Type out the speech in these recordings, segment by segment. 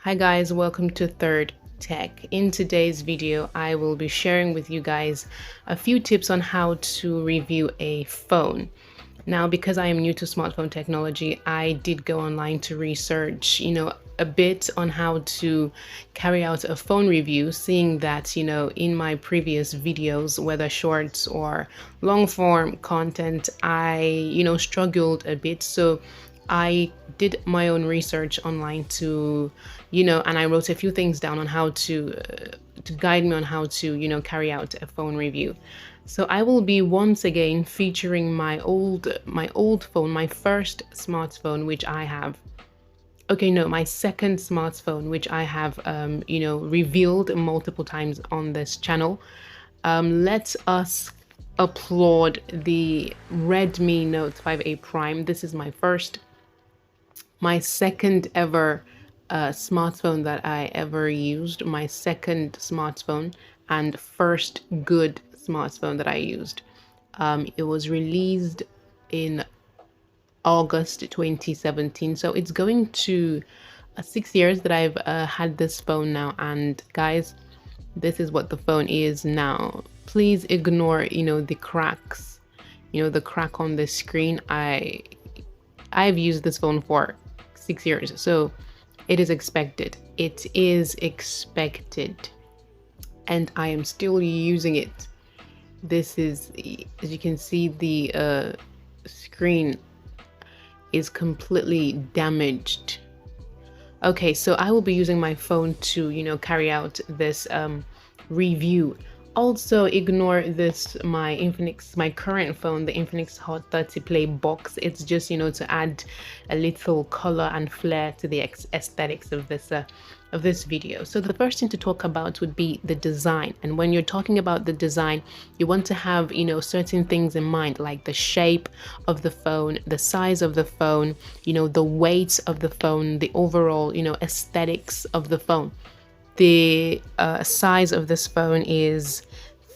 Hi guys, welcome to Third Tech. In today's video, I will be sharing with you guys a few tips on how to review a phone. Now, because I am new to smartphone technology, I did go online to research, a bit on how to carry out a phone review, seeing that, in my previous videos, whether shorts or long form content, I, struggled a bit. So I did my own research online to, and I wrote a few things down on how to guide me on how to, carry out a phone review. So I will be once again featuring my old phone, my first smartphone, which I have. Okay, no, my second smartphone, which I have, revealed multiple times on this channel. Let us applaud the Redmi Note 5A Prime. This is my second ever smartphone that I ever used, my second smartphone and first good smartphone that I used. It was released in August 2017, so it's going to 6 years that I've had this phone now. And guys, this is what the phone is now. Please ignore, the cracks, the crack on the screen. I've used this phone for 6 years, so it is expected. It is expected, and I am still using it. This is, as you can see, the screen is completely damaged. Okay, so I will be using my phone to, carry out this review. Also, ignore this, my current phone, the Infinix Hot 30 Play box. It's just, to add a little color and flair to the aesthetics of this video. So the first thing to talk about would be the design. And when you're talking about the design, you want to have, certain things in mind, like the shape of the phone, the size of the phone, the weight of the phone, the overall, aesthetics of the phone. The size of this phone is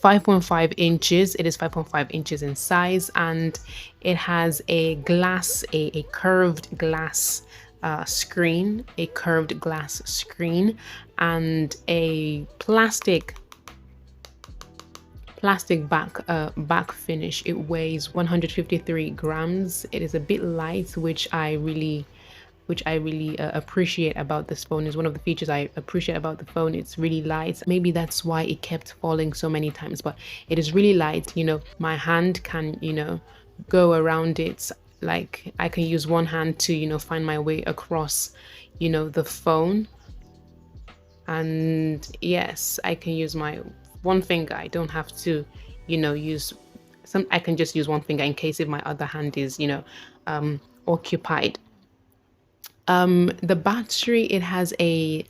5.5 inches. It is 5.5 inches in size, and it has a curved glass screen, and a plastic back finish. It weighs 153 grams. It is a bit light, which I really appreciate about this phone. Is one of the features I appreciate about the phone. It's really light. Maybe that's why it kept falling so many times, but it is really light. My hand can, go around it. Like, I can use one hand to, find my way across, the phone. And yes, I can use my one finger. I don't have to, use I can just use one finger in case if my other hand is, occupied. The battery, it has a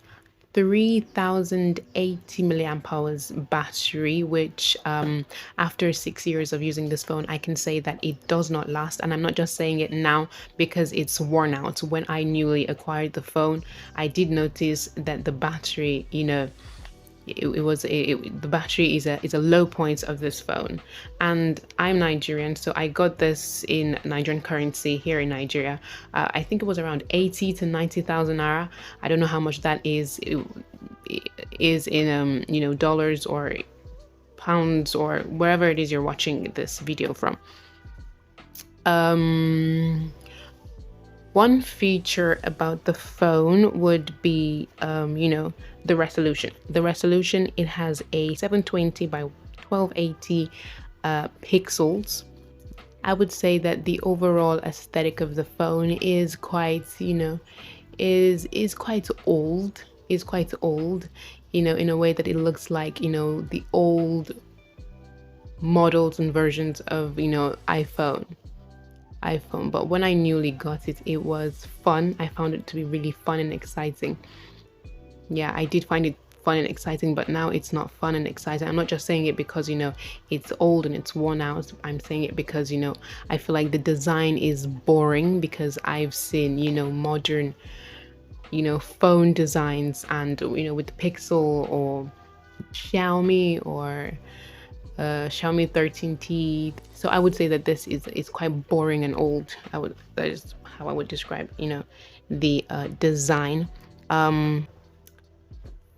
3080 milliamp hours battery, which after 6 years of using this phone, I can say that it does not last. And I'm not just saying it now because it's worn out. When I newly acquired the phone, I did notice that the battery, the battery is a low point of this phone. And I'm Nigerian, so I got this in Nigerian currency here in Nigeria. I think it was around 80 to 90,000 naira. I don't know how much that is in dollars or pounds or wherever it is you're watching this video from. One feature about the phone would be, the resolution. The resolution, it has a 720 by 1280 pixels. I would say that the overall aesthetic of the phone is quite, is quite old. Is quite old, in a way that it looks like, the old models and versions of, iPhone. But when I newly got it, it was fun. I found it to be really fun and exciting. Yeah, I did find it fun and exciting, but now it's not fun and exciting. I'm not just saying it because, it's old and it's worn out. I'm saying it because, I feel like the design is boring, because I've seen, modern, phone designs, and, with the Pixel or Xiaomi or Xiaomi 13T. So I would say that this is quite boring and old. That is how I would describe, the design.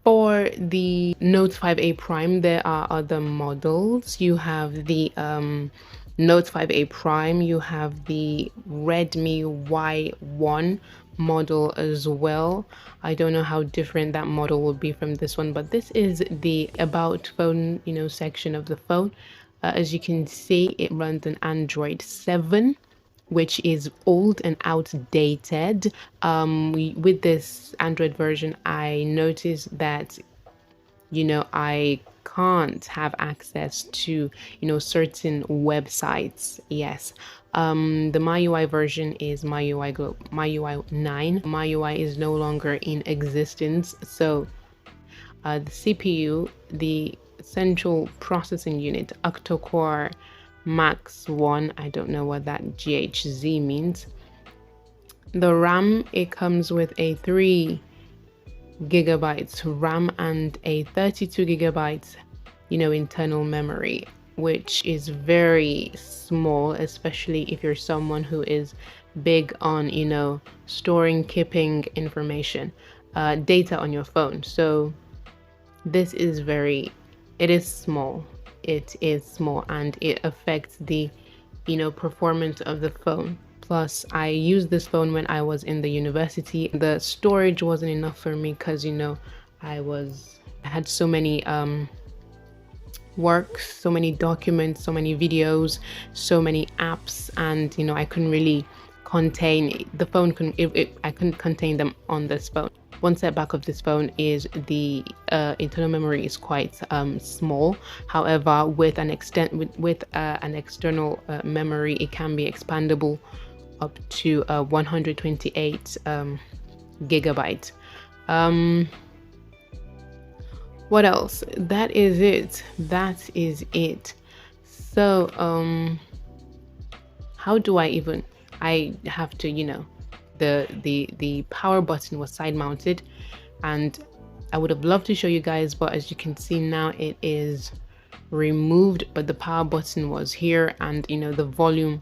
For the Note 5A Prime, there are other models. You have the Note 5A Prime, you have the Redmi Y1 model as well. I don't know how different that model will be from this one, but this is the about phone, section of the phone. As you can see, it runs an Android 7, which is old and outdated. With this Android version, I noticed that, I can't have access to, certain websites. Yes. The MyUI version is MyUI 9. MyUI is no longer in existence. So the CPU, the central processing unit, octa-core max 1, I don't know what that GHZ means. The RAM, it comes with a 3 gigabytes RAM and a 32 gigabytes, internal memory, which is very small, especially if you're someone who is big on, storing, keeping information, data on your phone. So this is it is small. It is small and it affects the, performance of the phone. Plus, I used this phone when I was in the university. The storage wasn't enough for me because, I had so many works, so many documents, so many videos, so many apps, and I couldn't really contain the phone. I couldn't contain them on this phone. One setback of this phone is the internal memory is quite small. However, with an external memory, it can be expandable up to 128 gigabytes. What else? That is it. So how do I have to, the power button was side mounted, and I would have loved to show you guys, but as you can see now, it is removed, but the power button was here, and the volume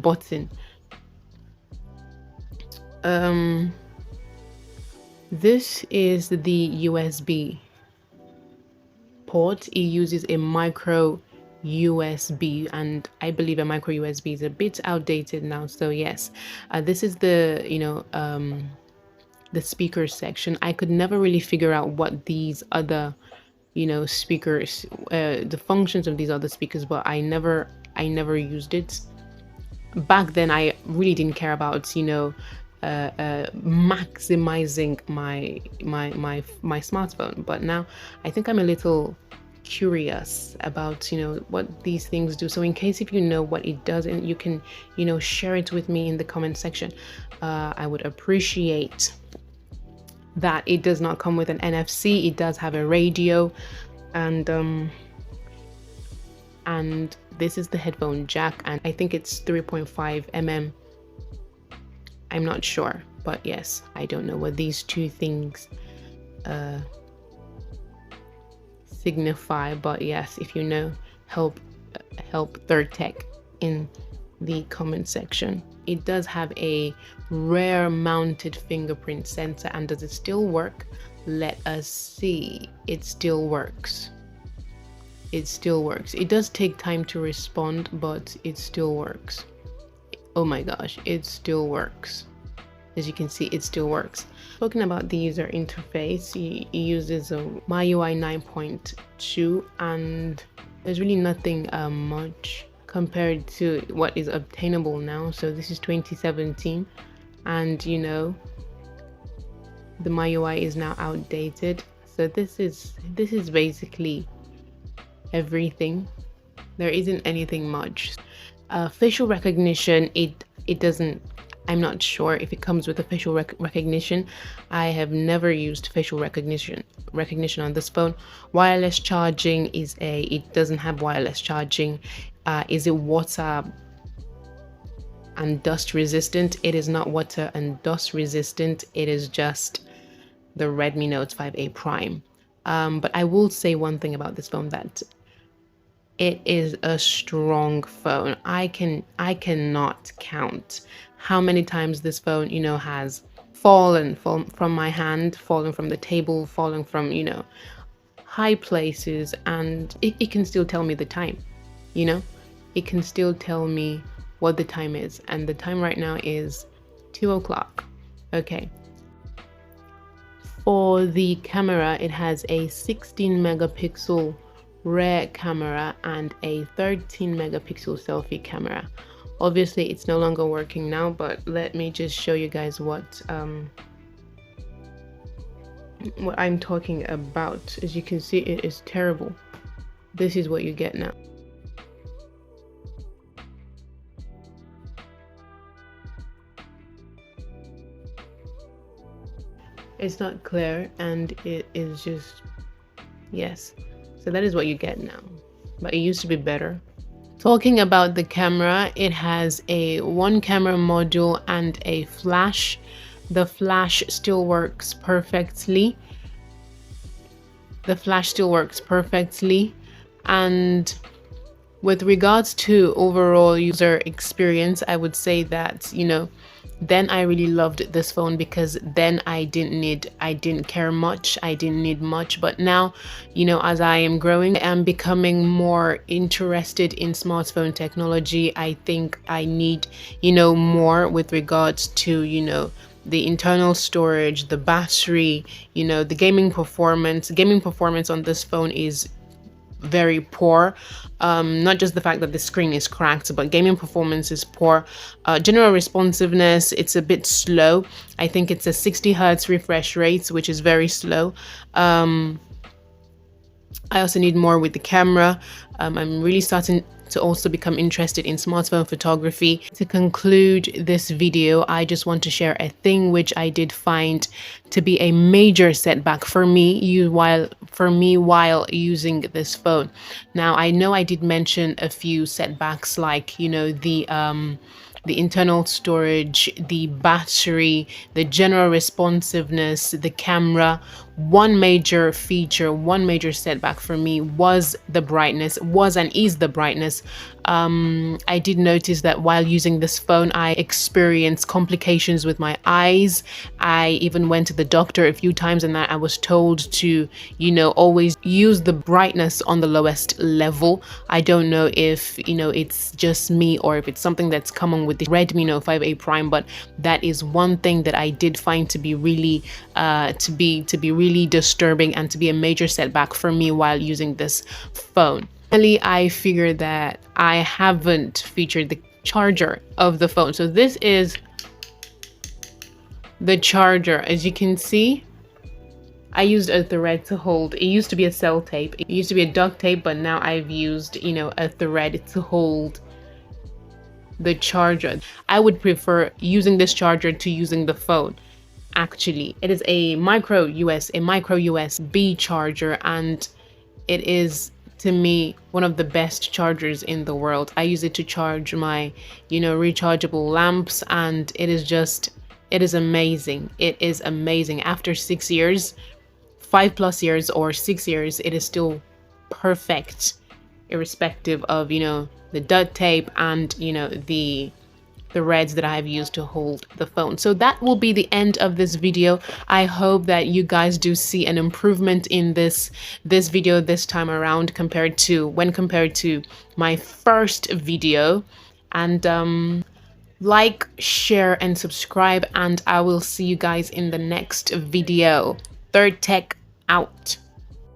button. This is the USB port. It uses a micro USB, and I believe a micro USB is a bit outdated now. So yes, this is the the speaker section. I could never really figure out what these other speakers, the functions of these other speakers, but I never used it. Back then I really didn't care about maximizing my smartphone, but now I think I'm a little curious about what these things do. So in case if you know what it does, and you can share it with me in the comment section, I would appreciate that. It does not come with an NFC. It does have a radio, and this is the headphone jack, and I think it's 3.5 mm. I'm not sure, but yes, I don't know what these two things signify, but yes, if you know, help Third Tech in the comment section. It does have a rear mounted fingerprint sensor, and does it still work? Let us see. It still works. It still works. It does take time to respond, but it still works. Oh my gosh, it still works. As you can see, it still works. Talking about the user interface, it uses a MyUI 9.2, and there's really nothing much compared to what is obtainable now. So this is 2017, and the MyUI is now outdated. So this is basically everything. There isn't anything much. Facial recognition, it doesn't, I'm not sure if it comes with a facial recognition. I have never used facial recognition on this phone. Wireless charging it doesn't have wireless charging. Is it water and dust resistant? It is not water and dust resistant. It is just the Redmi Note 5A Prime. But I will say one thing about this phone, that it is a strong phone. I cannot count how many times this phone, has fallen from my hand, fallen from the table, fallen from, high places, and it can still tell me the time, you know? It can still tell me what the time is. And the time right now is 2 o'clock. Okay. For the camera, it has a 16 megapixel rear camera and a 13 megapixel selfie camera. Obviously, it's no longer working now, but let me just show you guys what I'm talking about. As you can see, it is terrible. This is what you get now. It's not clear, and it is just, yes. So that is what you get now, but it used to be better. Talking about the camera, it has a one camera module and a flash. The flash still works perfectly. And with regards to overall user experience, I would say that, then I really loved this phone, because then I didn't care much, I didn't need much. But now, as I am growing, I am becoming more interested in smartphone technology. I think I need, more with regards to, the internal storage, the battery, the gaming performance. Gaming performance on this phone is very poor. Not just the fact that the screen is cracked, but gaming performance is poor. General responsiveness, it's a bit slow. I think it's a 60 hertz refresh rate, which is very slow. I also need more with the camera. I'm really starting to also become interested in smartphone photography. To conclude this video, I just want to share a thing which I did find to be a major setback for me while using this phone. Now, I know I did mention a few setbacks, like the internal storage, the battery, the general responsiveness, the camera. One major setback for me was the brightness, is the brightness. I did notice that while using this phone, I experienced complications with my eyes. I even went to the doctor a few times, and that I was told to, always use the brightness on the lowest level. I don't know if, it's just me or if it's something that's common with the Redmi Note 5A Prime, but that is one thing that I did find to be really, really disturbing and to be a major setback for me while using this phone. Finally, I figured that I haven't featured the charger of the phone. So this is the charger. As you can see, I used a thread to hold. It used to be a cell tape. It used to be a duct tape, but now I've used, a thread to hold the charger. I would prefer using this charger to using the phone. Actually, it is a micro USB charger, and it is, to me, one of the best chargers in the world. I use it to charge my, rechargeable lamps, and it is amazing. It is amazing. After 6 years, 5+ years or 6 years, it is still perfect, irrespective of, the duct tape and, the threads that I've used to hold the phone. So that will be the end of this video. I hope that you guys do see an improvement in this video this time around compared to my first video. And like, share, and subscribe, and I will see you guys in the next video. Third Tech out.